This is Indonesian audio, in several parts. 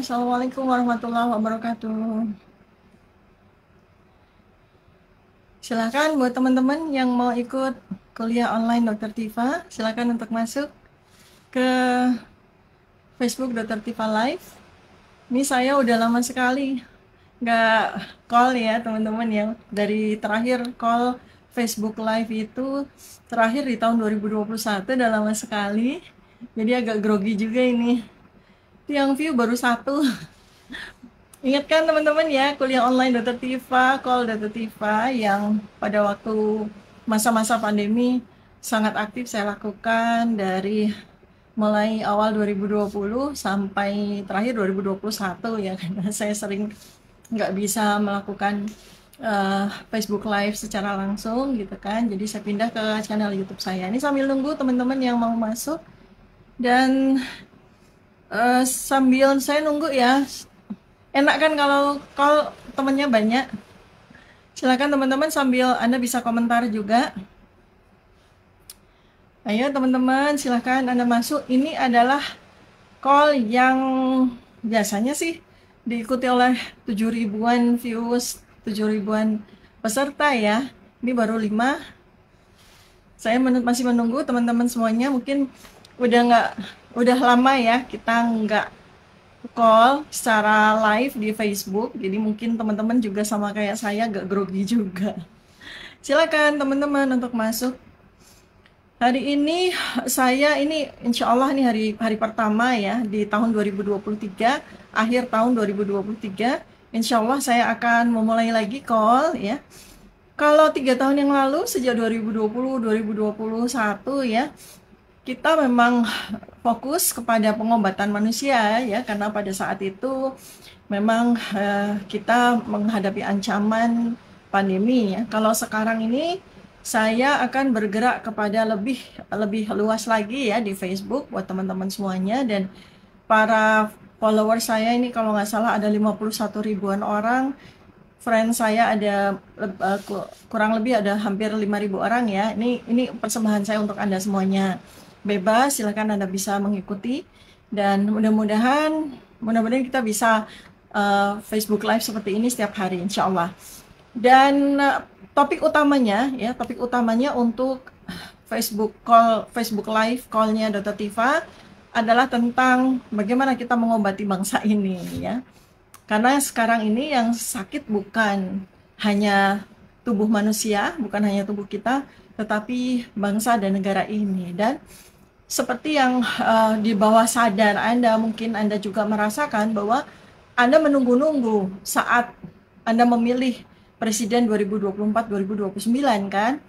Assalamualaikum warahmatullahi wabarakatuh. Silakan buat teman-teman yang mau ikut kuliah online Dr. Tifa, silakan untuk masuk ke Facebook Dr. Tifa Live. Ini saya udah lama sekali nggak call ya teman-teman ya. Dari terakhir call Facebook Live itu terakhir di tahun 2021, udah lama sekali. Jadi agak grogi juga ini. Yang view baru satu. Ingatkan teman-teman ya, kuliah online Dr. Tifa, call Dr. Tifa yang pada waktu masa-masa pandemi sangat aktif saya lakukan dari mulai awal 2020 sampai terakhir 2021 ya, karena saya sering nggak bisa melakukan Facebook Live secara langsung gitu kan, jadi saya pindah ke channel YouTube saya. Ini sambil nunggu teman-teman yang mau masuk dan sambil saya nunggu ya. Enak kan kalau temennya banyak. Silakan teman-teman sambil Anda bisa komentar juga. Ayo teman-teman, silakan Anda masuk. Ini adalah call yang biasanya sih diikuti oleh 7 ribuan views, 7 ribuan peserta ya. Ini baru 5. Saya masih menunggu teman-teman semuanya. Mungkin udah lama ya kita nggak call secara live di Facebook, jadi mungkin teman-teman juga sama kayak saya agak grogi juga. Silakan teman-teman untuk masuk. Hari ini saya insya Allah ini hari pertama ya di tahun 2023, akhir tahun 2023. Insya Allah saya akan memulai lagi call ya. Kalau 3 tahun yang lalu sejak 2020 2021 ya, kita memang fokus kepada pengobatan manusia ya, karena pada saat itu memang kita menghadapi ancaman pandemi ya. Kalau sekarang ini saya akan bergerak kepada lebih luas lagi ya di Facebook buat teman-teman semuanya, dan para follower saya ini kalau nggak salah ada 51 ribuan orang. Friend saya ada kurang lebih ada hampir 5.000 orang ya. Ini persembahan saya untuk Anda semuanya. Bebas, silakan Anda bisa mengikuti, dan mudah-mudahan kita bisa Facebook Live seperti ini setiap hari insya Allah. Dan topik utamanya untuk Facebook Live call-nya Dr. Tifa adalah tentang bagaimana kita mengobati bangsa ini ya. Karena sekarang ini yang sakit bukan hanya tubuh manusia, bukan hanya tubuh kita, tetapi bangsa dan negara ini. Dan seperti yang di bawah sadar Anda, mungkin Anda juga merasakan bahwa Anda menunggu-nunggu saat Anda memilih Presiden 2024-2029 kan.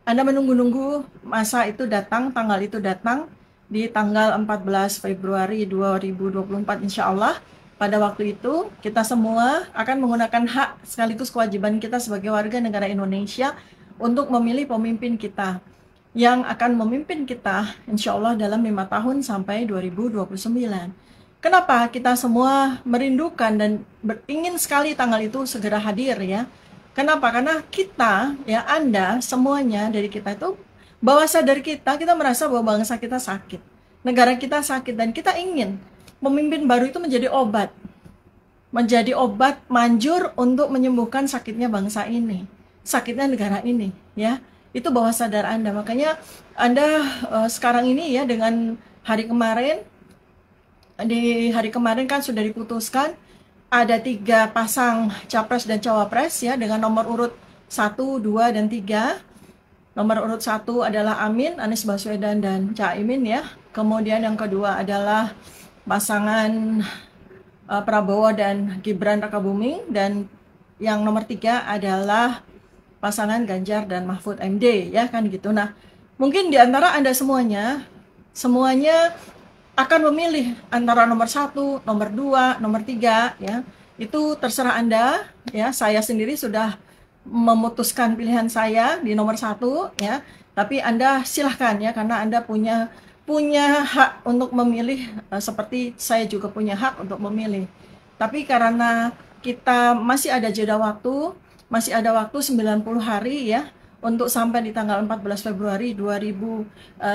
Anda menunggu-nunggu masa itu datang, tanggal itu datang di tanggal 14 Februari 2024 insya Allah. Pada waktu itu kita semua akan menggunakan hak sekaligus kewajiban kita sebagai warga negara Indonesia untuk memilih pemimpin kita yang akan memimpin kita insya Allah dalam 5 tahun sampai 2029. Kenapa kita semua merindukan dan ingin sekali tanggal itu segera hadir ya? Kenapa? Karena kita ya, Anda semuanya dari kita itu, bawah sadar kita merasa bahwa bangsa kita sakit, negara kita sakit, dan kita ingin pemimpin baru itu menjadi obat manjur untuk menyembuhkan sakitnya bangsa ini, sakitnya negara ini ya. Itu bawah sadar Anda. Makanya Anda sekarang ini ya, dengan di hari kemarin kan sudah diputuskan ada 3 pasang capres dan cawapres ya, dengan nomor urut 1, 2, dan 3. Nomor urut 1 adalah Amin, Anies Baswedan, dan Caimin ya. Kemudian yang kedua adalah pasangan Prabowo dan Gibran Rakabuming, dan yang nomor 3 adalah pasangan Ganjar dan Mahfud MD ya kan gitu. Nah, mungkin di antara Anda semuanya akan memilih antara nomor 1, nomor 2, nomor 3 ya. Itu terserah Anda ya. Saya sendiri sudah memutuskan pilihan saya di nomor 1 ya. Tapi Anda silahkan ya, karena Anda punya hak untuk memilih, seperti saya juga punya hak untuk memilih. Tapi karena kita masih ada jeda waktu, masih ada waktu 90 hari ya, untuk sampai di tanggal 14 Februari 2024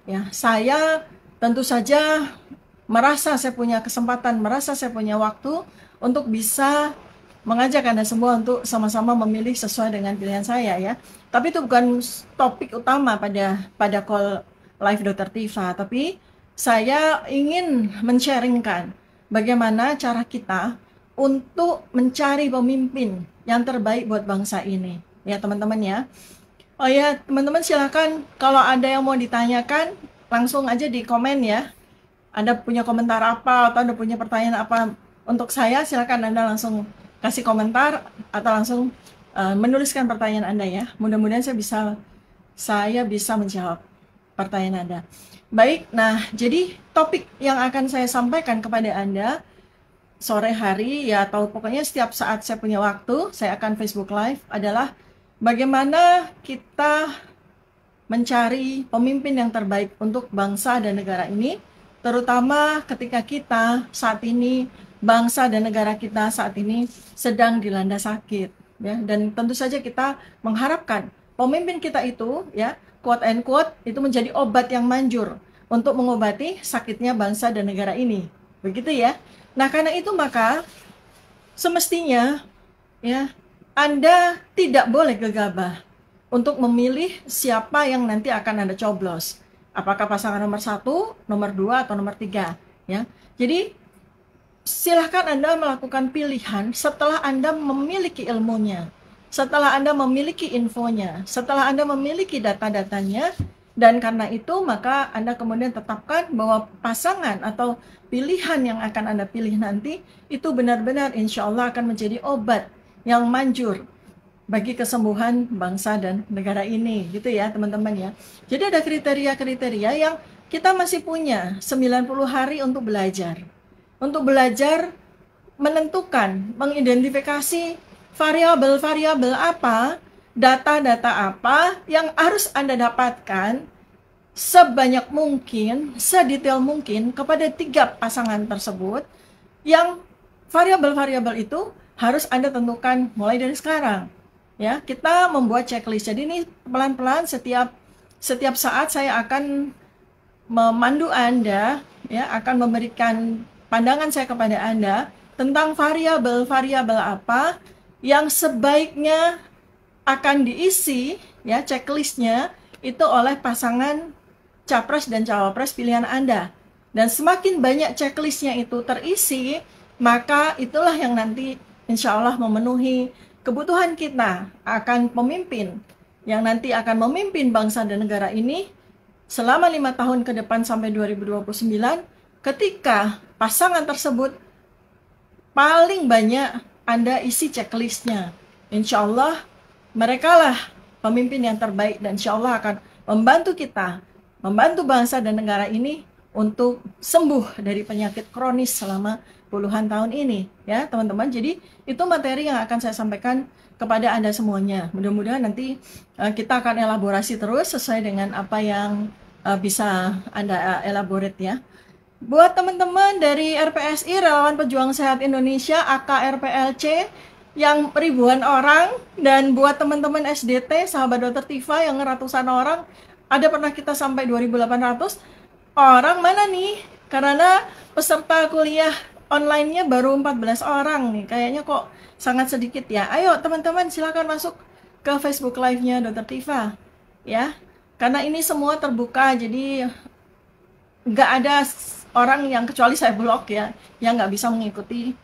ya. Saya tentu saja merasa saya punya kesempatan, merasa saya punya waktu untuk bisa mengajak Anda semua untuk sama-sama memilih sesuai dengan pilihan saya ya. Tapi itu bukan topik utama pada call live Dr. Tifa, tapi saya ingin men-sharingkan bagaimana cara kita untuk mencari pemimpin yang terbaik buat bangsa ini. Ya, teman-teman ya. Oh ya, teman-teman silakan kalau ada yang mau ditanyakan langsung aja di komen ya. Anda punya komentar apa atau Anda punya pertanyaan apa untuk saya, silakan Anda langsung kasih komentar atau langsung menuliskan pertanyaan Anda ya. Mudah-mudahan saya bisa menjawab pertanyaan Anda. Baik, nah jadi topik yang akan saya sampaikan kepada Anda sore hari ya atau pokoknya setiap saat saya punya waktu, saya akan Facebook Live adalah bagaimana kita mencari pemimpin yang terbaik untuk bangsa dan negara ini, terutama ketika kita saat ini, bangsa dan negara kita saat ini sedang dilanda sakit ya, dan tentu saja kita mengharapkan pemimpin kita itu ya, quote and quote, itu menjadi obat yang manjur untuk mengobati sakitnya bangsa dan negara ini. Begitu ya. Nah, karena itu maka semestinya ya, Anda tidak boleh gegabah untuk memilih siapa yang nanti akan Anda coblos. Apakah pasangan nomor 1, nomor 2, atau nomor 3 ya. Jadi silahkan Anda melakukan pilihan setelah Anda memiliki ilmunya, setelah Anda memiliki infonya, setelah Anda memiliki data-datanya, dan karena itu maka Anda kemudian tetapkan bahwa pasangan atau pilihan yang akan Anda pilih nanti itu benar-benar insya Allah akan menjadi obat yang manjur bagi kesembuhan bangsa dan negara ini, gitu ya teman-teman ya. Jadi ada kriteria-kriteria yang kita masih punya 90 hari untuk belajar. Untuk belajar menentukan, mengidentifikasi variabel-variabel apa, data-data apa yang harus Anda dapatkan sebanyak mungkin, sedetail mungkin kepada 3 pasangan tersebut, yang variabel-variabel itu harus Anda tentukan mulai dari sekarang. Ya, kita membuat checklist. Jadi ini pelan-pelan setiap saat saya akan memandu Anda, ya, akan memberikan pandangan saya kepada Anda tentang variabel-variabel apa yang sebaiknya akan diisi, ya, checklistnya itu oleh pasangan capres dan cawapres pilihan Anda. Dan semakin banyak checklistnya itu terisi, maka itulah yang nanti insya Allah memenuhi kebutuhan kita akan pemimpin yang nanti akan memimpin bangsa dan negara ini selama 5 tahun ke depan sampai 2029, ketika pasangan tersebut paling banyak Anda isi checklistnya. Insya Allah mereka lah pemimpin yang terbaik dan insya Allah akan membantu kita, membantu bangsa dan negara ini untuk sembuh dari penyakit kronis selama puluhan tahun ini ya teman-teman. Jadi itu materi yang akan saya sampaikan kepada Anda semuanya. Mudah-mudahan nanti kita akan elaborasi terus sesuai dengan apa yang bisa Anda elaborate ya. Buat teman-teman dari RPSI, Relawan Pejuang Sehat Indonesia, AKRPLC, yang ribuan orang, dan buat teman-teman SDT, sahabat Dr. Tifa yang ratusan orang, ada pernah kita sampai 2.800 orang, mana nih? Karena peserta kuliah online-nya baru 14 orang nih, kayaknya kok sangat sedikit ya. Ayo teman-teman silakan masuk ke Facebook Live-nya Dr. Tifa ya, karena ini semua terbuka, jadi nggak ada orang yang kecuali saya blog ya, yang nggak bisa mengikuti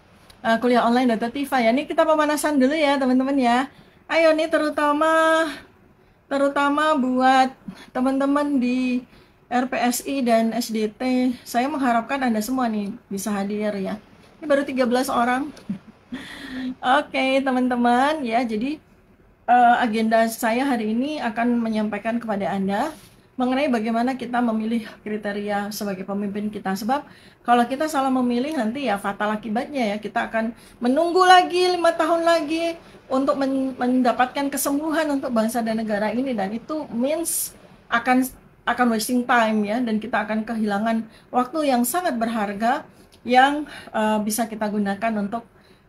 kuliah online Dr. Tifa ya. Ini kita pemanasan dulu ya teman-teman ya. Ayo nih terutama buat teman-teman di RPSI dan SDT, saya mengharapkan Anda semua nih bisa hadir ya. Ini baru 13 orang. Oke teman-teman ya, jadi agenda saya hari ini akan menyampaikan kepada Anda mengenai bagaimana kita memilih kriteria sebagai pemimpin kita. Sebab kalau kita salah memilih nanti ya fatal akibatnya ya. Kita akan menunggu lagi 5 tahun lagi untuk mendapatkan kesembuhan untuk bangsa dan negara ini, dan itu means akan wasting time ya, dan kita akan kehilangan waktu yang sangat berharga yang bisa kita gunakan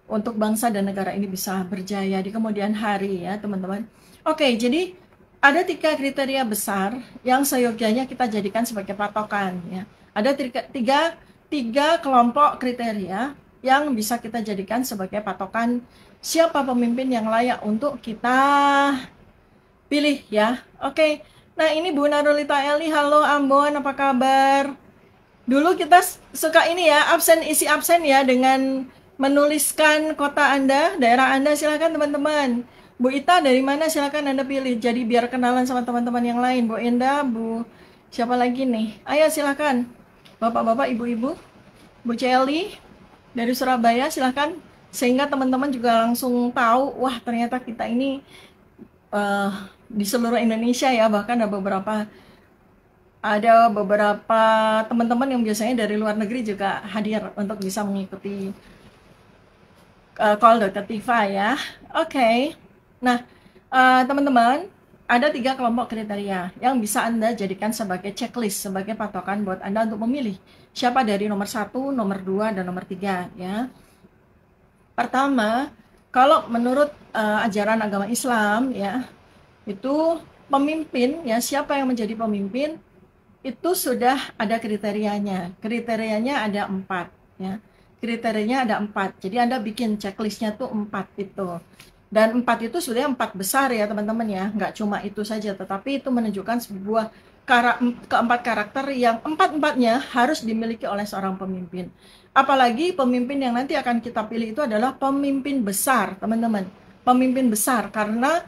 untuk bangsa dan negara ini bisa berjaya di kemudian hari ya teman-teman. Oke, jadi ada 3 kriteria besar yang seyogyanya kita jadikan sebagai patokan ya. Ada 3 3 kelompok kriteria yang bisa kita jadikan sebagai patokan siapa pemimpin yang layak untuk kita pilih ya. Oke. Nah, ini Bu Narulita Eli, halo Ambon, apa kabar? Dulu kita suka ini ya, isi absen ya dengan menuliskan kota Anda, daerah Anda, silakan teman-teman. Bu Ita dari mana, silakan Anda pilih. Jadi biar kenalan sama teman-teman yang lain. Bu Enda, Bu siapa lagi nih? Ayo silakan. Bapak-bapak, ibu-ibu. Bu Celi dari Surabaya, silakan. Sehingga teman-teman juga langsung tahu, wah ternyata kita ini di seluruh Indonesia ya, bahkan ada beberapa teman-teman yang biasanya dari luar negeri juga hadir untuk bisa mengikuti call Dr. Tifa ya. Oke. Nah, teman-teman, ada 3 kelompok kriteria yang bisa Anda jadikan sebagai checklist, sebagai patokan buat Anda untuk memilih siapa dari nomor 1, nomor 2, dan nomor 3 ya. Pertama, kalau menurut ajaran agama Islam ya, itu pemimpin ya, siapa yang menjadi pemimpin itu sudah ada kriterianya. Kriterianya ada 4 ya. Kriterianya ada 4. Jadi Anda bikin checklistnya tuh 4 itu. Dan 4 itu sudah 4 besar ya teman-teman ya. Nggak cuma itu saja, tetapi itu menunjukkan sebuah keempat karakter yang 4-empatnya harus dimiliki oleh seorang pemimpin. Apalagi pemimpin yang nanti akan kita pilih itu adalah pemimpin besar, teman-teman. Pemimpin besar, karena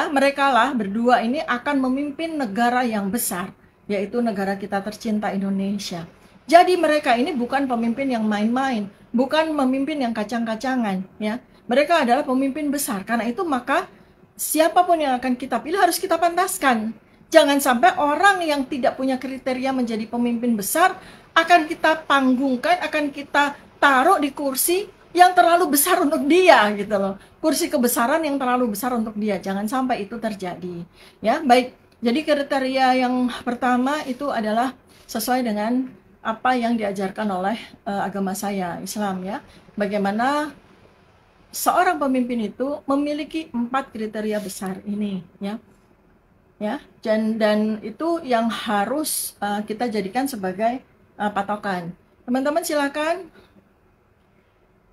mereka lah berdua ini akan memimpin negara yang besar, yaitu negara kita tercinta Indonesia. Jadi mereka ini bukan pemimpin yang main-main, bukan pemimpin yang kacang-kacangan, ya. Mereka adalah pemimpin besar. Karena itu maka siapapun yang akan kita pilih harus kita pantaskan. Jangan sampai orang yang tidak punya kriteria menjadi pemimpin besar akan kita panggungkan, akan kita taruh di kursi yang terlalu besar untuk dia gitu loh. Kursi kebesaran yang terlalu besar untuk dia. Jangan sampai itu terjadi. Ya, baik. Jadi kriteria yang pertama itu adalah sesuai dengan apa yang diajarkan oleh agama saya, Islam ya. Bagaimana seorang pemimpin itu memiliki 4 kriteria besar ini ya. Ya, dan itu yang harus kita jadikan sebagai patokan. Teman-teman silakan.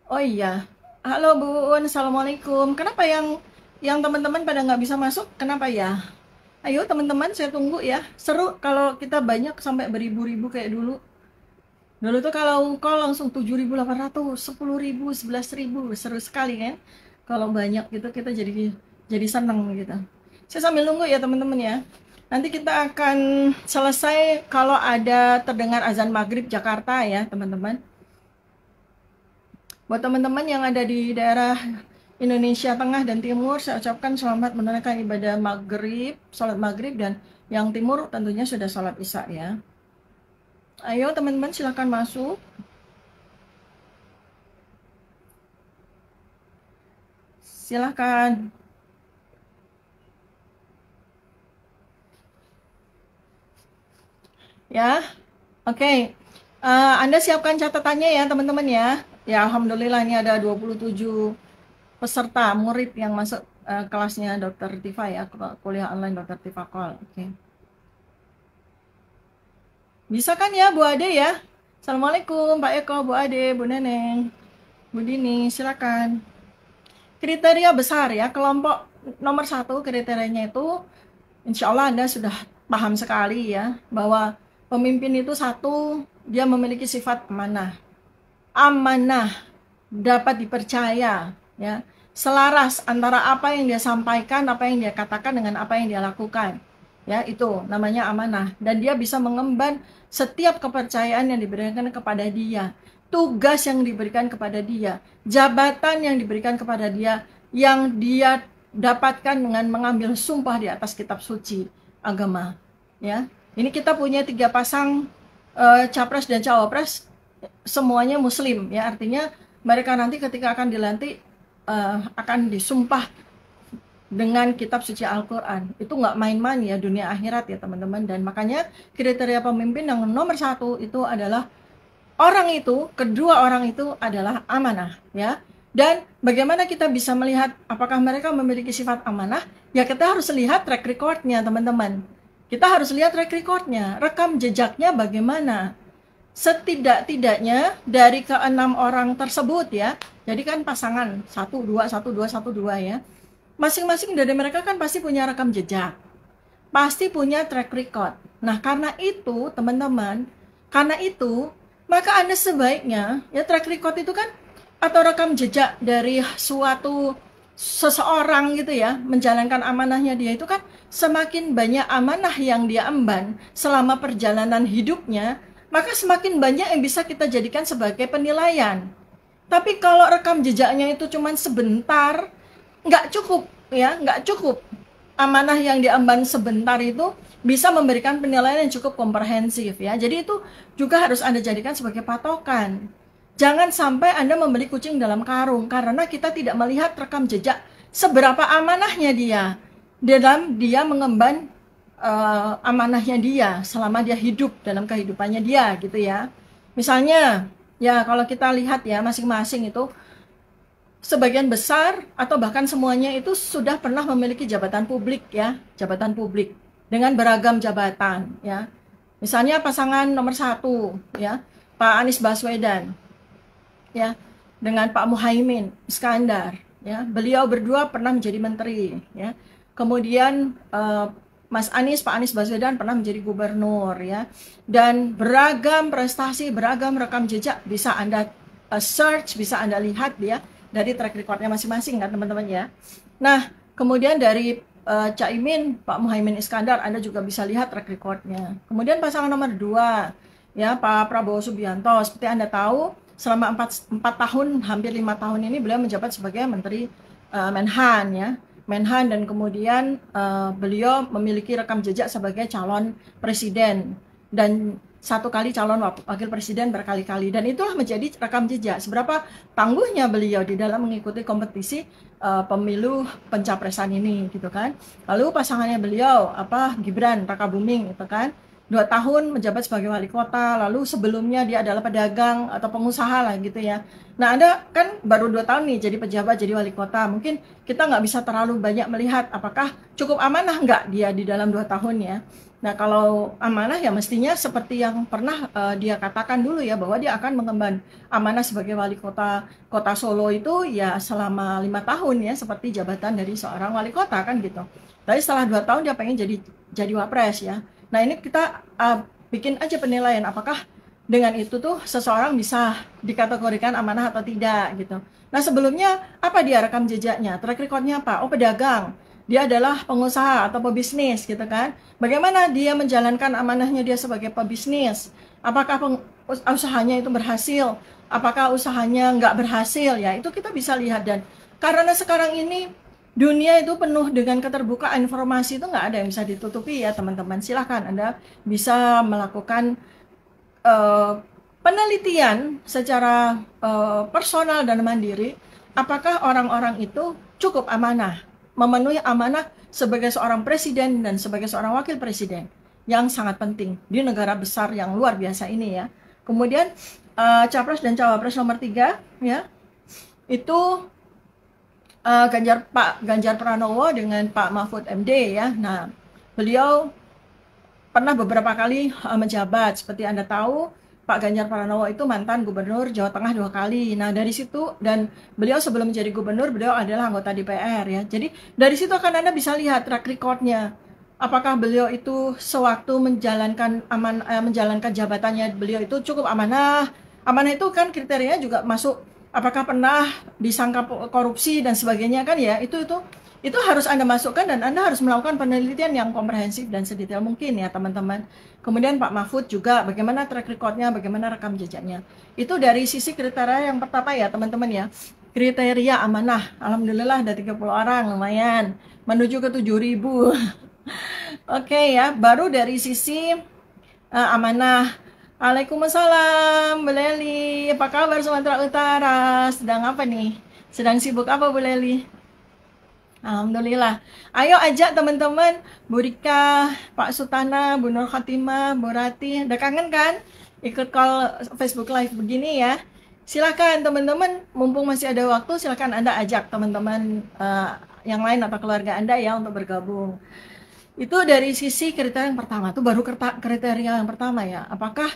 Oh iya, halo Bu Un, assalamualaikum. Kenapa yang teman-teman pada nggak bisa masuk? Kenapa ya? Ayo teman-teman, saya tunggu ya. Seru kalau kita banyak sampai beribu-ribu kayak dulu. Dulu tuh kalau call langsung 7.800, 10.000, 11.000, seru sekali kan? Kalau banyak gitu kita jadi seneng gitu. Saya sambil nunggu ya teman-teman ya. Nanti kita akan selesai kalau ada terdengar azan maghrib Jakarta ya teman-teman. Buat teman-teman yang ada di daerah Indonesia Tengah dan Timur, saya ucapkan selamat menunaikan ibadah maghrib, sholat maghrib, dan yang timur tentunya sudah sholat isya ya. Ayo teman-teman silakan masuk. Silakan. Ya, oke. Anda siapkan catatannya ya teman-teman ya. Ya, alhamdulillah ini ada 27 peserta murid yang masuk kelasnya Dr. Tifa ya, kuliah online Dr. Tifa Call. Oke. Bisa kan ya Bu Ade ya? Assalamualaikum Pak Eko, Bu Ade, Bu Neneng, Bu Dini, silakan. Kriteria besar ya, kelompok nomor 1 kriterianya itu insya Allah Anda sudah paham sekali ya, bahwa pemimpin itu satu, dia memiliki sifat amanah. Amanah, dapat dipercaya ya, selaras antara apa yang dia sampaikan, apa yang dia katakan dengan apa yang dia lakukan. Ya, itu namanya amanah, dan dia bisa mengemban setiap kepercayaan yang diberikan kepada dia, tugas yang diberikan kepada dia, jabatan yang diberikan kepada dia, yang dia dapatkan dengan mengambil sumpah di atas kitab suci agama ya. Ini kita punya 3 pasang capres dan cawapres, semuanya muslim ya, artinya mereka nanti ketika akan dilantik akan disumpah dengan kitab suci Al-Quran. Itu nggak main-main ya, dunia akhirat ya teman-teman. Dan makanya kriteria pemimpin yang nomor 1 itu adalah kedua orang itu adalah amanah ya. Dan bagaimana kita bisa melihat apakah mereka memiliki sifat amanah? Ya kita harus lihat track recordnya teman-teman. Kita harus lihat track recordnya, rekam jejaknya bagaimana. setidak-tidaknya dari ke-6 orang tersebut ya, jadi kan pasangan 1, 2, 1, 2, 1, 2 ya, masing-masing dari mereka kan pasti punya rekam jejak, pasti punya track record. Nah, karena itu teman-teman, karena itu maka Anda sebaiknya ya, track record itu kan atau rekam jejak dari suatu seseorang gitu ya, menjalankan amanahnya dia itu kan, semakin banyak amanah yang dia emban selama perjalanan hidupnya, maka semakin banyak yang bisa kita jadikan sebagai penilaian. Tapi kalau rekam jejaknya itu cuma sebentar, nggak cukup ya, nggak cukup. Amanah yang diemban sebentar itu bisa memberikan penilaian yang cukup komprehensif ya. Jadi itu juga harus Anda jadikan sebagai patokan. Jangan sampai Anda membeli kucing dalam karung, karena kita tidak melihat rekam jejak seberapa amanahnya dia dalam dia mengemban amanahnya dia selama dia hidup dalam kehidupannya dia gitu ya. Misalnya ya, kalau kita lihat ya, masing-masing itu sebagian besar atau bahkan semuanya itu sudah pernah memiliki jabatan publik ya, jabatan publik dengan beragam jabatan ya. Misalnya pasangan nomor 1 ya, Pak Anies Baswedan ya, dengan Pak Muhaimin Iskandar ya. Beliau berdua pernah menjadi menteri ya. Kemudian Mas Anies, Pak Anies Baswedan pernah menjadi gubernur ya. Dan beragam prestasi, beragam rekam jejak bisa Anda search, bisa Anda lihat ya, dari track recordnya masing-masing kan teman-teman ya. Nah, kemudian dari Caimin, Pak Muhaimin Iskandar, Anda juga bisa lihat track recordnya. Kemudian pasangan nomor 2 ya, Pak Prabowo Subianto. Seperti Anda tahu, selama 4 tahun, hampir 5 tahun ini beliau menjabat sebagai Menteri Menhan ya, Menhan, dan kemudian beliau memiliki rekam jejak sebagai calon presiden dan 1 kali calon wakil presiden berkali-kali, dan itulah menjadi rekam jejak seberapa tangguhnya beliau di dalam mengikuti kompetisi pemilu pencapresan ini gitu kan. Lalu pasangannya beliau Gibran Rakabuming itu kan, 2 tahun menjabat sebagai wali kota, lalu sebelumnya dia adalah pedagang atau pengusaha lah gitu ya. Nah, Anda kan baru 2 tahun nih jadi pejabat, jadi wali kota, mungkin kita nggak bisa terlalu banyak melihat apakah cukup amanah nggak dia di dalam 2 tahun ya. Nah, kalau amanah ya mestinya seperti yang pernah dia katakan dulu ya, bahwa dia akan mengemban amanah sebagai wali kota Solo itu ya selama 5 tahun ya, seperti jabatan dari seorang wali kota kan gitu. Tapi setelah 2 tahun dia pengen jadi wapres ya. Nah, ini kita bikin aja penilaian apakah dengan itu tuh seseorang bisa dikategorikan amanah atau tidak gitu. Nah, sebelumnya apa dia rekam jejaknya, track recordnya apa? Oh, pedagang, dia adalah pengusaha atau pebisnis gitu kan. Bagaimana dia menjalankan amanahnya dia sebagai pebisnis? Apakah usahanya itu berhasil? Apakah usahanya nggak berhasil? Ya, itu kita bisa lihat. Dan karena sekarang ini dunia itu penuh dengan keterbukaan informasi, itu nggak ada yang bisa ditutupi ya teman-teman. Silahkan Anda bisa melakukan penelitian secara personal dan mandiri, apakah orang-orang itu cukup amanah, memenuhi amanah sebagai seorang presiden dan sebagai seorang wakil presiden, yang sangat penting di negara besar yang luar biasa ini ya. Kemudian capres dan cawapres nomor 3 ya, itu Pak Ganjar Pranowo dengan Pak Mahfud MD ya. Nah, beliau pernah beberapa kali menjabat. Seperti Anda tahu, Pak Ganjar Pranowo itu mantan gubernur Jawa Tengah 2 kali. Nah, dari situ, dan beliau sebelum menjadi gubernur, beliau adalah anggota DPR ya. Jadi dari situ akan Anda bisa lihat track recordnya. Apakah beliau itu sewaktu menjalankan jabatannya, beliau itu cukup amanah. Amanah itu kan kriterianya juga masuk, apakah pernah disangka korupsi dan sebagainya kan ya. Itu harus Anda masukkan, dan Anda harus melakukan penelitian yang komprehensif dan sedetail mungkin ya teman-teman. Kemudian Pak Mahfud juga, bagaimana track recordnya, bagaimana rekam jejaknya. Itu dari sisi kriteria yang pertama ya teman-teman ya. Kriteria amanah, alhamdulillah ada 30 orang, lumayan. Menuju ke 7.000. Oke ya, baru dari sisi amanah. Waalaikumsalam, Bu Leli. Apa kabar Sumatera Utara? Sedang apa nih? Sedang sibuk apa Bu Leli? Alhamdulillah. Ayo ajak teman-teman, Bu Rika, Pak Sutana, Bu Nur Khatimah, Bu Rati. Udah kangen kan ikut call Facebook Live begini ya? Silakan teman-teman, mumpung masih ada waktu, silakan Anda ajak teman-teman yang lain atau keluarga Anda ya untuk bergabung. Itu dari sisi kriteria yang pertama, itu baru kriteria yang pertama ya. Apakah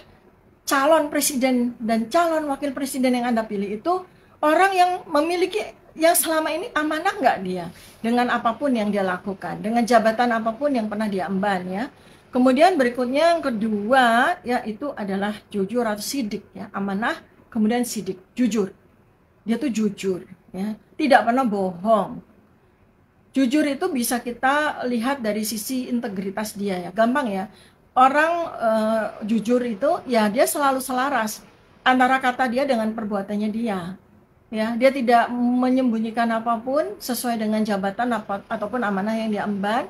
calon presiden dan calon wakil presiden yang Anda pilih itu orang yang memiliki, yang selama ini amanah nggak dia dengan apapun yang dia lakukan, dengan jabatan apapun yang pernah dia emban ya. Kemudian berikutnya yang kedua yaitu adalah jujur atau sidik ya, amanah kemudian sidik, jujur. Dia tuh jujur ya, tidak pernah bohong. Jujur itu bisa kita lihat dari sisi integritas dia ya, gampang ya. Orang jujur itu ya dia selalu selaras antara kata dia dengan perbuatannya dia. Ya, dia tidak menyembunyikan apapun sesuai dengan jabatan ataupun amanah yang dia emban.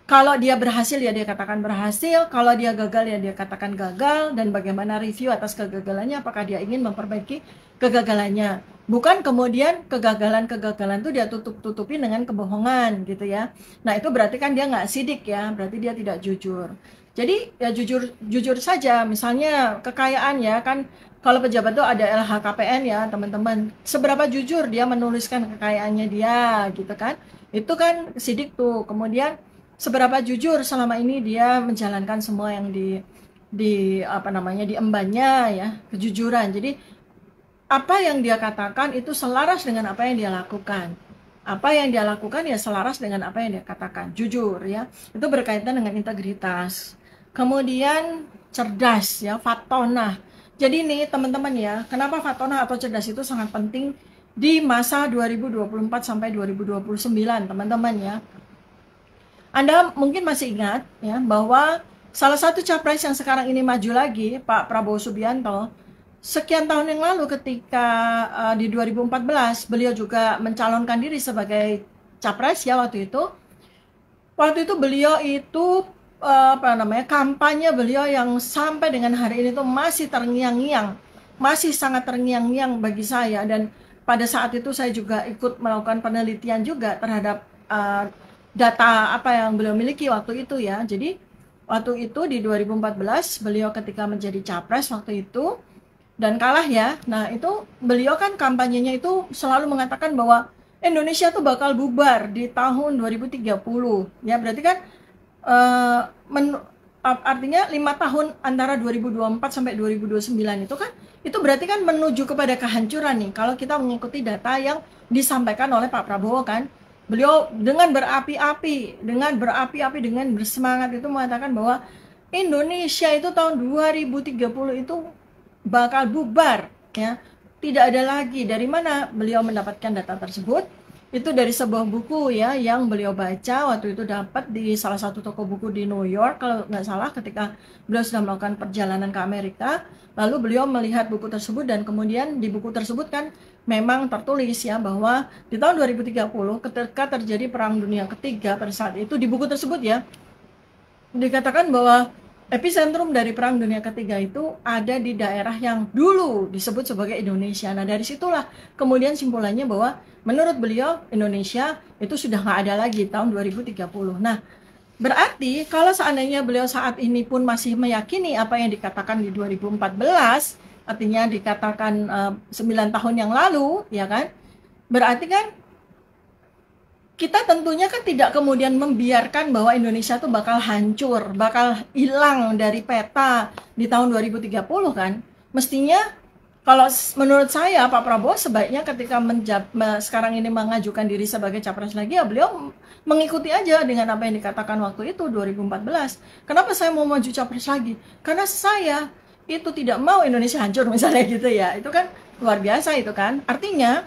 Kalau dia berhasil ya dia katakan berhasil, kalau dia gagal ya dia katakan gagal, dan bagaimana review atas kegagalannya, apakah dia ingin memperbaiki kegagalannya. Bukan kemudian kegagalan-kegagalan itu dia tutup-tutupin dengan kebohongan gitu ya. Nah itu berarti kan dia nggak sidik ya, berarti dia tidak jujur. Jadi ya jujur saja, misalnya kekayaan ya kan, kalau pejabat itu ada LHKPN ya teman-teman, seberapa jujur dia menuliskan kekayaannya dia gitu kan, itu kan sidik tuh. Kemudian seberapa jujur selama ini dia menjalankan semua yang di apa namanya diembannya ya, kejujuran. Jadi apa yang dia katakan itu selaras dengan apa yang dia lakukan. Apa yang dia lakukan ya selaras dengan apa yang dia katakan, jujur ya. Itu berkaitan dengan integritas. Kemudian cerdas ya, fatonah. Jadi nih teman-teman ya, kenapa fatonah atau cerdas itu sangat penting di masa 2024 sampai 2029 teman-teman ya. Anda mungkin masih ingat ya bahwa salah satu capres yang sekarang ini maju lagi, Pak Prabowo Subianto, sekian tahun yang lalu ketika di 2014 beliau juga mencalonkan diri sebagai capres ya waktu itu. Waktu itu beliau itu apa namanya, kampanye beliau yang sampai dengan hari ini tuh masih terngiang-ngiang, masih sangat terngiang-ngiang bagi saya. Dan pada saat itu saya juga ikut melakukan penelitian juga terhadap data apa yang beliau miliki waktu itu ya. Jadi waktu itu di 2014 beliau ketika menjadi capres waktu itu dan kalah ya. Nah itu beliau kan kampanyenya itu selalu mengatakan bahwa Indonesia tuh bakal bubar di tahun 2030 ya. Berarti kan artinya 5 tahun antara 2024 sampai 2029 itu kan, itu berarti kan menuju kepada kehancuran nih kalau kita mengikuti data yang disampaikan oleh Pak Prabowo kan. Beliau dengan berapi-api, dengan bersemangat itu mengatakan bahwa Indonesia itu tahun 2030 itu bakal bubar ya. Tidak ada lagi. Dari mana beliau mendapatkan data tersebut? Itu dari sebuah buku ya yang beliau baca waktu itu, dapat di salah satu toko buku di New York kalau nggak salah, ketika beliau sedang melakukan perjalanan ke Amerika. Lalu beliau melihat buku tersebut dan kemudian di buku tersebut kan memang tertulis ya bahwa di tahun 2030 ketika terjadi Perang Dunia Ketiga, pada saat itu di buku tersebut ya dikatakan bahwa epicentrum dari Perang Dunia Ketiga itu ada di daerah yang dulu disebut sebagai Indonesia. Nah dari situlah kemudian simpulannya bahwa menurut beliau Indonesia itu sudah nggak ada lagi tahun 2030. Nah berarti kalau seandainya beliau saat ini pun masih meyakini apa yang dikatakan di 2014, artinya dikatakan 9 tahun yang lalu ya kan, berarti kan kita tentunya kan tidak kemudian membiarkan bahwa Indonesia tuh bakal hancur, bakal hilang dari peta di tahun 2030 kan. Mestinya kalau menurut saya Pak Prabowo sebaiknya ketika sekarang ini mengajukan diri sebagai capres lagi ya beliau mengikuti aja dengan apa yang dikatakan waktu itu 2014. Kenapa saya mau maju capres lagi? Karena saya itu tidak mau Indonesia hancur misalnya gitu ya. Itu kan luar biasa itu kan. Artinya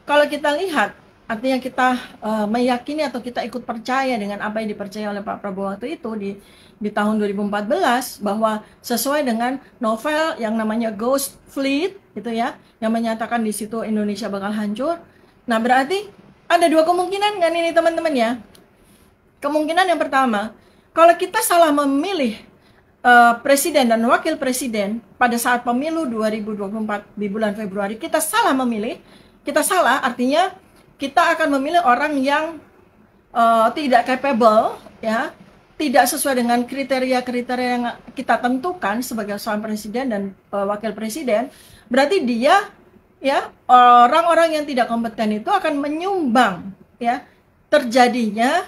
kalau kita lihat, artinya kita meyakini atau kita ikut percaya dengan apa yang dipercaya oleh Pak Prabowo waktu itu di tahun 2014 bahwa sesuai dengan novel yang namanya Ghost Fleet gitu ya, yang menyatakan di situ Indonesia bakal hancur. Nah berarti ada dua kemungkinan kan ini teman-teman ya. Kemungkinan yang pertama, kalau kita salah memilih presiden dan wakil presiden pada saat pemilu 2024 di bulan Februari, kita salah memilih, kita salah artinya kita akan memilih orang yang tidak capable ya, tidak sesuai dengan kriteria-kriteria yang kita tentukan sebagai seorang presiden dan wakil presiden. Berarti dia ya, orang-orang yang tidak kompeten itu akan menyumbang ya terjadinya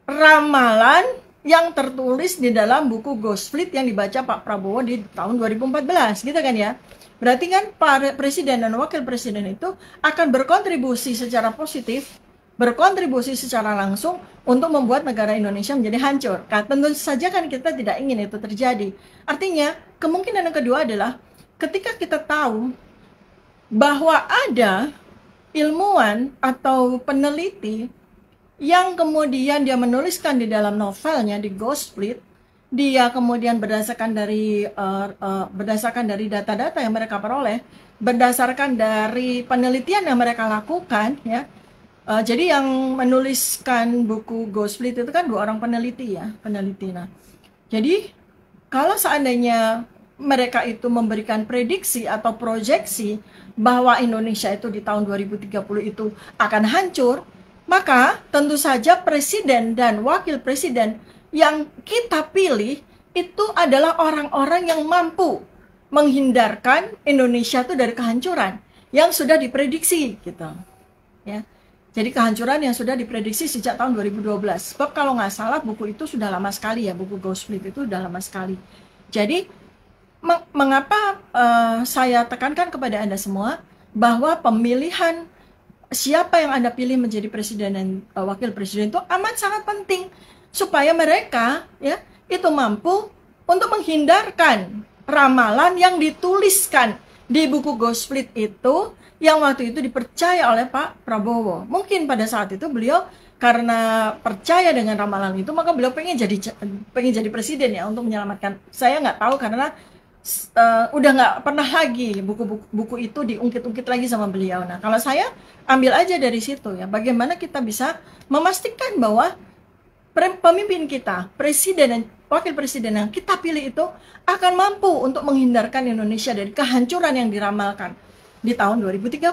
ramalan yang tertulis di dalam buku Ghost Fleet yang dibaca Pak Prabowo di tahun 2014, gitu kan ya. Berarti kan para presiden dan wakil presiden itu akan berkontribusi secara positif, berkontribusi secara langsung untuk membuat negara Indonesia menjadi hancur. Nah, tentu saja kan kita tidak ingin itu terjadi. Artinya, kemungkinan yang kedua adalah ketika kita tahu bahwa ada ilmuwan atau peneliti yang kemudian dia menuliskan di dalam novelnya di Ghost Fleet, dia kemudian berdasarkan dari data-data yang mereka peroleh, berdasarkan dari penelitian yang mereka lakukan, ya. Jadi yang menuliskan buku Ghost Fleet itu kan 2 orang peneliti, ya, peneliti. Nah, jadi kalau seandainya mereka itu memberikan prediksi atau proyeksi bahwa Indonesia itu di tahun 2030 itu akan hancur, maka tentu saja presiden dan wakil presiden yang kita pilih itu adalah orang-orang yang mampu menghindarkan Indonesia itu dari kehancuran yang sudah diprediksi, gitu. Ya. Jadi kehancuran yang sudah diprediksi sejak tahun 2012. Sebab kalau nggak salah buku itu sudah lama sekali, ya, buku Ghost Fleet itu sudah lama sekali. Jadi mengapa saya tekankan kepada Anda semua bahwa pemilihan siapa yang Anda pilih menjadi presiden dan wakil presiden itu amat sangat penting supaya mereka, ya, itu mampu untuk menghindarkan ramalan yang dituliskan di buku Ghost Fleet itu yang waktu itu dipercaya oleh Pak Prabowo. Mungkin pada saat itu beliau karena percaya dengan ramalan itu, maka beliau pengen jadi presiden, ya, untuk menyelamatkan. Saya nggak tahu karena udah nggak pernah lagi buku itu diungkit-ungkit lagi sama beliau. Nah, kalau saya ambil aja dari situ, ya, bagaimana kita bisa memastikan bahwa pemimpin kita, presiden dan wakil presiden yang kita pilih itu akan mampu untuk menghindarkan Indonesia dari kehancuran yang diramalkan di tahun 2030,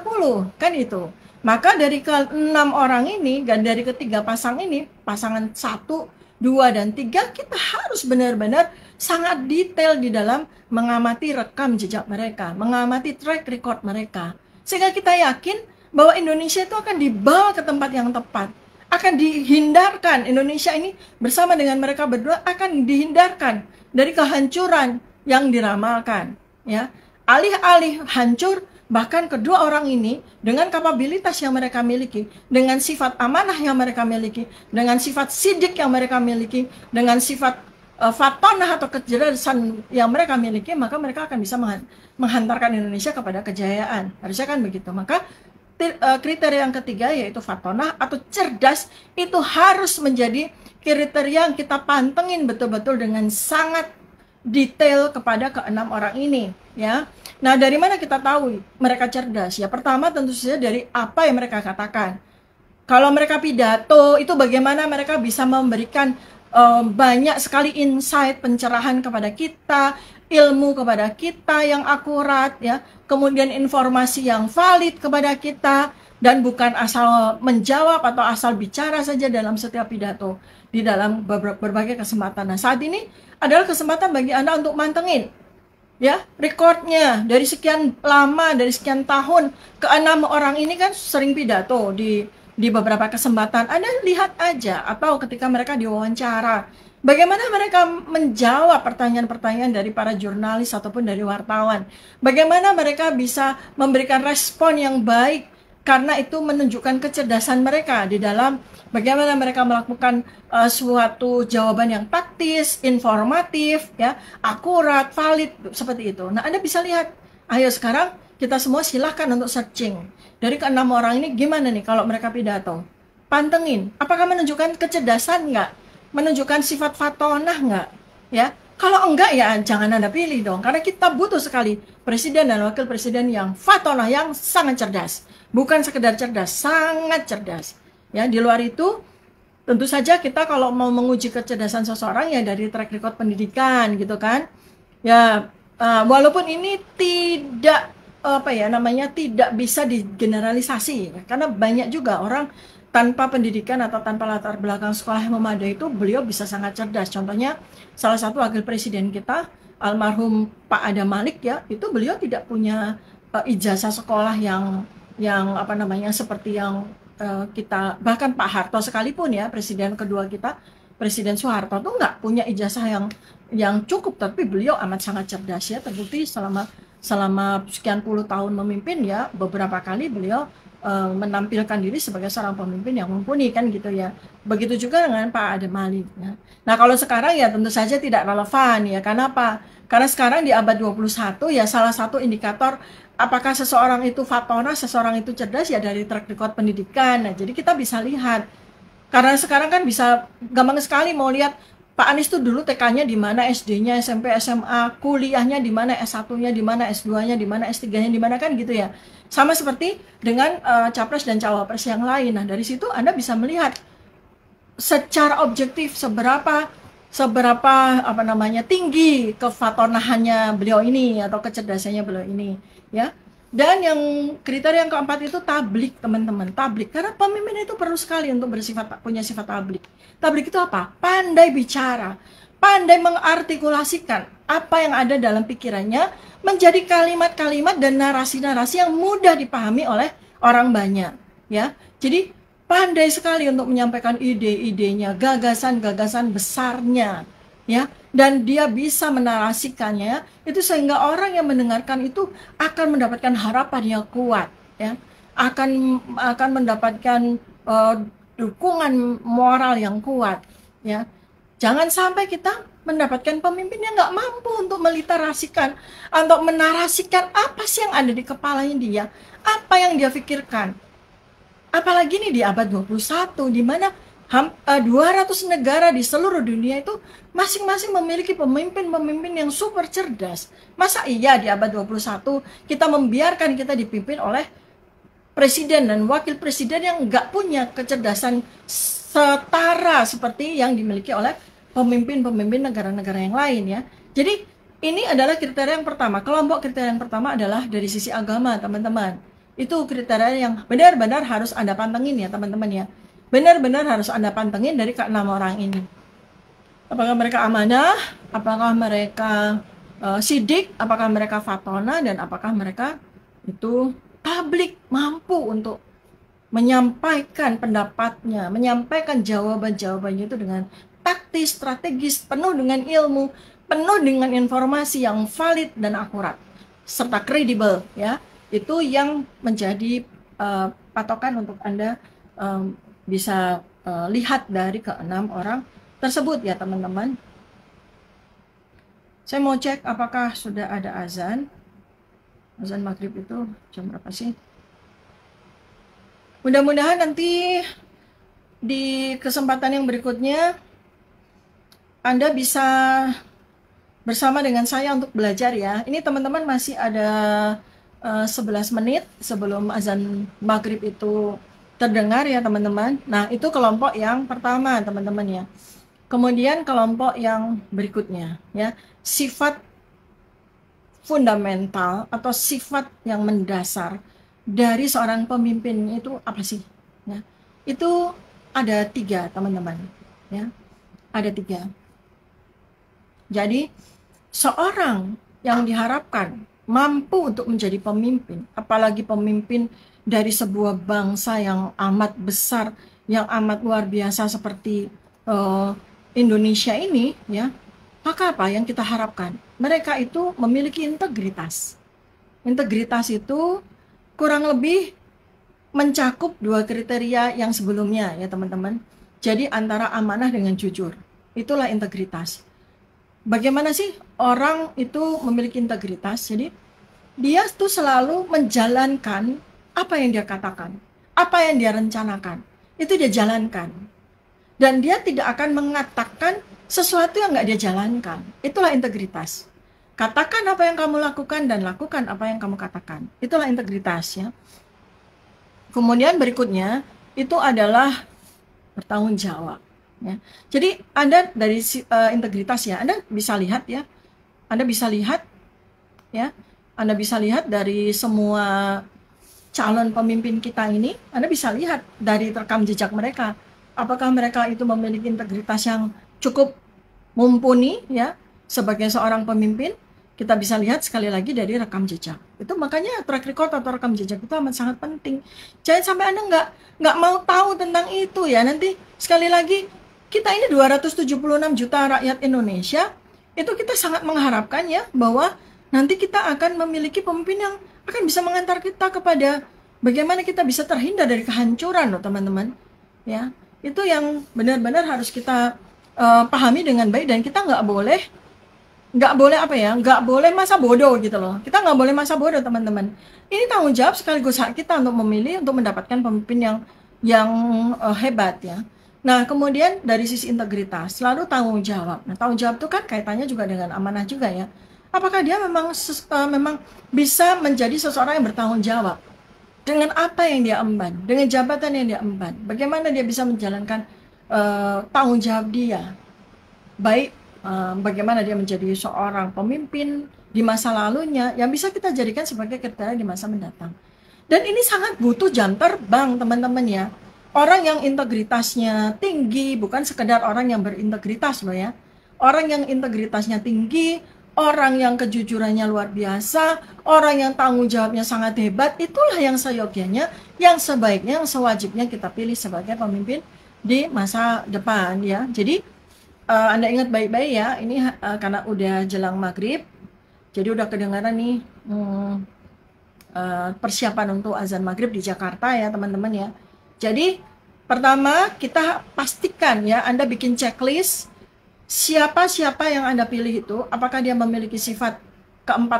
kan itu. Maka dari ke-6 orang ini, dan dari ketiga pasang ini, pasangan 1, 2, dan 3, kita harus benar-benar sangat detail di dalam mengamati rekam jejak mereka, mengamati track record mereka. Sehingga kita yakin bahwa Indonesia itu akan dibawa ke tempat yang tepat. Akan dihindarkan, Indonesia ini bersama dengan mereka berdua akan dihindarkan dari kehancuran yang diramalkan. Ya. Alih-alih hancur, bahkan kedua orang ini dengan kapabilitas yang mereka miliki, dengan sifat amanah yang mereka miliki, dengan sifat sidik yang mereka miliki, dengan sifat fatonah atau kecerdasan yang mereka miliki, maka mereka akan bisa menghantarkan Indonesia kepada kejayaan. Harusnya kan begitu. Maka kriteria yang ketiga yaitu fatonah atau cerdas itu harus menjadi kriteria yang kita pantengin betul-betul dengan sangat detail kepada ke-6 orang ini, ya. Nah, dari mana kita tahu mereka cerdas? Ya, pertama tentu saja dari apa yang mereka katakan. Kalau mereka pidato, itu bagaimana mereka bisa memberikan banyak sekali insight, pencerahan kepada kita, ilmu kepada kita yang akurat, ya. Kemudian informasi yang valid kepada kita, dan bukan asal menjawab atau asal bicara saja dalam setiap pidato di dalam berbagai kesempatan. Nah, saat ini adalah kesempatan bagi Anda untuk mantengin, ya, recordnya dari sekian lama, dari sekian tahun. Ke-6 orang ini kan sering pidato di beberapa kesempatan. Anda lihat aja, atau ketika mereka diwawancara, bagaimana mereka menjawab pertanyaan-pertanyaan dari para jurnalis ataupun dari wartawan. Bagaimana mereka bisa memberikan respon yang baik, karena itu menunjukkan kecerdasan mereka di dalam bagaimana mereka melakukan suatu jawaban yang taktis, informatif, ya, akurat, valid, seperti itu. Nah, Anda bisa lihat. Ayo sekarang kita semua silahkan untuk searching. Dari ke-6 orang ini gimana nih kalau mereka pidato? Pantengin. Apakah menunjukkan kecerdasan nggak? Menunjukkan sifat fatonah nggak? Ya. Kalau enggak, ya jangan Anda pilih dong. Karena kita butuh sekali presiden dan wakil presiden yang fatonah, yang sangat cerdas. Bukan sekedar cerdas, sangat cerdas. Ya, di luar itu, tentu saja kita kalau mau menguji kecerdasan seseorang ya dari track record pendidikan, gitu kan. Ya, walaupun ini tidak tidak bisa digeneralisasi, karena banyak juga orang tanpa pendidikan atau tanpa latar belakang sekolah yang memadai itu beliau bisa sangat cerdas. Contohnya salah satu wakil presiden kita, almarhum Pak Adam Malik, ya, itu beliau tidak punya ijazah sekolah yang seperti yang kita, bahkan Pak Harto sekalipun, ya, presiden kedua kita, Presiden Soeharto tuh nggak punya ijazah yang cukup, tapi beliau amat sangat cerdas ya, terbukti selama sekian puluh tahun memimpin ya, beberapa kali beliau menampilkan diri sebagai seorang pemimpin yang mumpuni kan gitu ya. Begitu juga dengan Pak Adem Ali ya. Nah, kalau sekarang ya tentu saja tidak relevan ya. Karena apa? Karena sekarang di abad 21 ya, salah satu indikator apakah seseorang itu fatona, seseorang itu cerdas ya dari track record pendidikan. Nah, jadi kita bisa lihat, karena sekarang kan bisa gampang sekali mau lihat Pak Anies tuh dulu TK-nya di mana, SD-nya, SMP, SMA, kuliahnya di mana, S1-nya di mana, S2-nya di mana, S3-nya di mana kan gitu ya. Sama seperti dengan capres dan cawapres yang lain. Nah, dari situ Anda bisa melihat secara objektif seberapa apa namanya tinggi kefatonahannya beliau ini atau kecerdasannya beliau ini ya. Dan yang kriteria yang keempat itu tablik, teman-teman. Tablik, karena pemimpin itu perlu sekali untuk punya sifat tablik. Tablik itu apa? Pandai bicara, pandai mengartikulasikan apa yang ada dalam pikirannya menjadi kalimat-kalimat dan narasi-narasi yang mudah dipahami oleh orang banyak ya. Jadi pandai sekali untuk menyampaikan ide-idenya, gagasan-gagasan besarnya ya, dan dia bisa menarasikannya itu sehingga orang yang mendengarkan itu akan mendapatkan harapan yang kuat ya, akan mendapatkan dukungan moral yang kuat ya. Jangan sampai kita mendapatkan pemimpin yang nggak mampu untuk meliterasikan atau menarasikan apa sih yang ada di kepalanya dia, apa yang dia pikirkan. Apalagi nih di abad 21 di mana 200 negara di seluruh dunia itu masing-masing memiliki pemimpin-pemimpin yang super cerdas. Masa iya di abad 21 kita membiarkan kita dipimpin oleh presiden dan wakil presiden yang nggak punya kecerdasan setara seperti yang dimiliki oleh pemimpin-pemimpin negara-negara yang lain ya. Jadi ini adalah kriteria yang pertama. Kelompok kriteria yang pertama adalah dari sisi agama, teman-teman. Itu kriteria yang benar-benar harus Anda pantengin ya, teman-teman ya. Benar-benar harus Anda pantengin dari keenam orang ini. Apakah mereka amanah, apakah mereka sidik, apakah mereka fatona, dan apakah mereka itu tablik, mampu untuk menyampaikan pendapatnya, menyampaikan jawaban-jawabannya itu dengan taktis, strategis, penuh dengan ilmu, penuh dengan informasi yang valid dan akurat, serta kredibel ya. Itu yang menjadi patokan untuk Anda bisa lihat dari keenam orang tersebut ya, teman-teman. Saya mau cek apakah sudah ada azan. Azan maghrib itu jam berapa sih? Mudah-mudahan nanti di kesempatan yang berikutnya Anda bisa bersama dengan saya untuk belajar ya. Ini teman-teman masih ada 11 menit sebelum azan maghrib itu terdengar ya, teman-teman. Nah, itu kelompok yang pertama, teman-teman ya. Kemudian kelompok yang berikutnya ya, sifat fundamental atau sifat yang mendasar dari seorang pemimpin itu apa sih? Ya, itu ada 3, teman-teman. Ya, ada 3. Jadi, seorang yang diharapkan mampu untuk menjadi pemimpin, apalagi pemimpin dari sebuah bangsa yang amat besar, yang amat luar biasa seperti Indonesia ini, ya, maka apa yang kita harapkan? Mereka itu memiliki integritas. Integritas itu kurang lebih mencakup 2 kriteria yang sebelumnya ya, teman-teman. Jadi antara amanah dengan jujur. Itulah integritas. Bagaimana sih orang itu memiliki integritas? Jadi dia tuh selalu menjalankan apa yang dia katakan, apa yang dia rencanakan, itu dia jalankan. Dan dia tidak akan mengatakan sesuatu yang nggak dia jalankan. Itulah integritas. Katakan apa yang kamu lakukan dan lakukan apa yang kamu katakan. Itulah integritas ya. Kemudian berikutnya itu adalah bertanggung jawab. Ya. Jadi Anda dari integritas ya, Anda bisa lihat ya, Anda bisa lihat ya, Anda bisa lihat dari semua calon pemimpin kita ini, Anda bisa lihat dari rekam jejak mereka, apakah mereka itu memiliki integritas yang cukup mumpuni ya sebagai seorang pemimpin. Kita bisa lihat sekali lagi dari rekam jejak. Itu makanya track record atau rekam jejak itu amat sangat penting. Jangan sampai Anda nggak mau tahu tentang itu ya. Nanti sekali lagi kita ini 276 juta rakyat Indonesia, itu kita sangat mengharapkan ya bahwa nanti kita akan memiliki pemimpin yang akan bisa mengantar kita kepada bagaimana kita bisa terhindar dari kehancuran loh teman-teman. Ya, itu yang benar-benar harus kita pahami dengan baik, dan kita nggak boleh apa ya, nggak boleh masa bodoh gitu loh. Kita nggak boleh masa bodoh teman-teman. Ini tanggung jawab sekaligus hak kita untuk memilih, untuk mendapatkan pemimpin yang hebat ya. Nah, kemudian dari sisi integritas, selalu tanggung jawab. Nah, tanggung jawab itu kan kaitannya juga dengan amanah juga ya. Apakah dia memang bisa menjadi seseorang yang bertanggung jawab dengan apa yang dia emban, dengan jabatan yang dia emban? Bagaimana dia bisa menjalankan tanggung jawab dia? Baik, bagaimana dia menjadi seorang pemimpin di masa lalunya yang bisa kita jadikan sebagai kriteria di masa mendatang. Dan ini sangat butuh jam terbang teman-teman ya. Orang yang integritasnya tinggi, bukan sekedar orang yang berintegritas loh ya. Orang yang integritasnya tinggi, orang yang kejujurannya luar biasa, orang yang tanggung jawabnya sangat hebat, itulah yang seyogyanya, yang sebaiknya, yang sewajibnya kita pilih sebagai pemimpin di masa depan ya. Jadi Anda ingat baik-baik ya, ini karena udah jelang maghrib, jadi udah kedengaran nih persiapan untuk azan maghrib di Jakarta ya teman-teman ya. Jadi pertama kita pastikan ya, Anda bikin checklist siapa-siapa yang Anda pilih itu, apakah dia memiliki sifat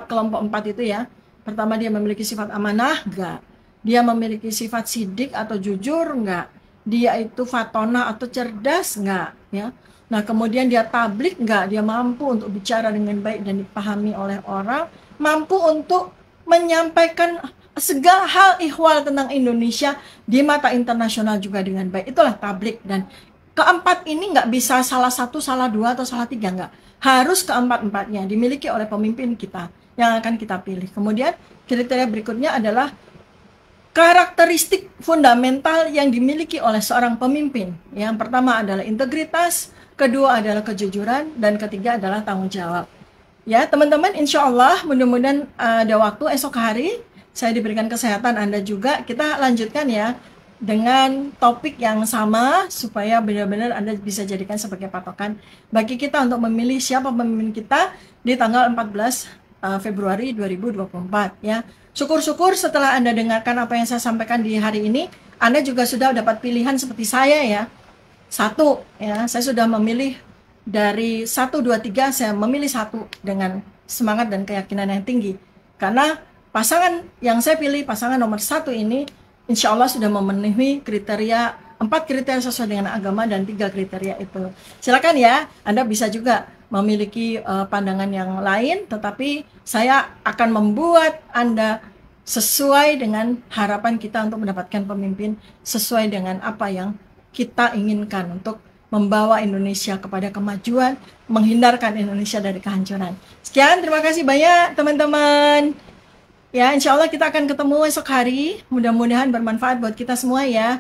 kelompok 4 itu ya. Pertama, dia memiliki sifat amanah, enggak. Dia memiliki sifat sidik atau jujur, enggak. Dia itu fatona atau cerdas, enggak ya. Nah, kemudian dia tablik, enggak. Dia mampu untuk bicara dengan baik dan dipahami oleh orang, mampu untuk menyampaikan segala hal ihwal tentang Indonesia di mata internasional juga dengan baik. Itulah tablik. Dan keempat ini nggak bisa salah satu, salah dua, atau salah tiga, nggak. Harus keempat-empatnya dimiliki oleh pemimpin kita yang akan kita pilih. Kemudian kriteria berikutnya adalah karakteristik fundamental yang dimiliki oleh seorang pemimpin. Yang pertama adalah integritas, kedua adalah kejujuran, dan ketiga adalah tanggung jawab. Ya teman-teman, insya Allah mudah-mudahan ada waktu esok hari, saya diberikan kesehatan, Anda juga, kita lanjutkan ya dengan topik yang sama supaya benar-benar Anda bisa jadikan sebagai patokan bagi kita untuk memilih siapa pemimpin kita di tanggal 14 Februari 2024 ya. Syukur-syukur setelah Anda dengarkan apa yang saya sampaikan di hari ini, Anda juga sudah dapat pilihan seperti saya ya. Satu ya, saya sudah memilih dari 1, 2, 3, saya memilih satu dengan semangat dan keyakinan yang tinggi. Karena pasangan yang saya pilih, pasangan nomor 1 ini, insya Allah sudah memenuhi kriteria, 4 kriteria sesuai dengan agama dan 3 kriteria itu. Silakan ya, Anda bisa juga memiliki pandangan yang lain, tetapi saya akan membuat Anda sesuai dengan harapan kita untuk mendapatkan pemimpin sesuai dengan apa yang kita inginkan untuk membawa Indonesia kepada kemajuan, menghindarkan Indonesia dari kehancuran. Sekian, terima kasih banyak teman-teman. Ya, insya Allah kita akan ketemu esok hari. Mudah-mudahan bermanfaat buat kita semua ya.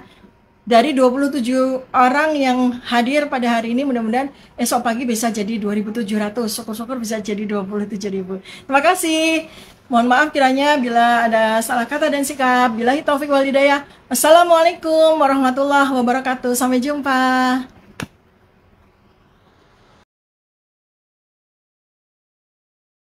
Dari 27 orang yang hadir pada hari ini, mudah-mudahan esok pagi bisa jadi 2.700. Syukur-syukur bisa jadi 27.000. Terima kasih. Mohon maaf kiranya bila ada salah kata dan sikap. Billahi taufik wal hidayah. Assalamualaikum warahmatullahi wabarakatuh. Sampai jumpa.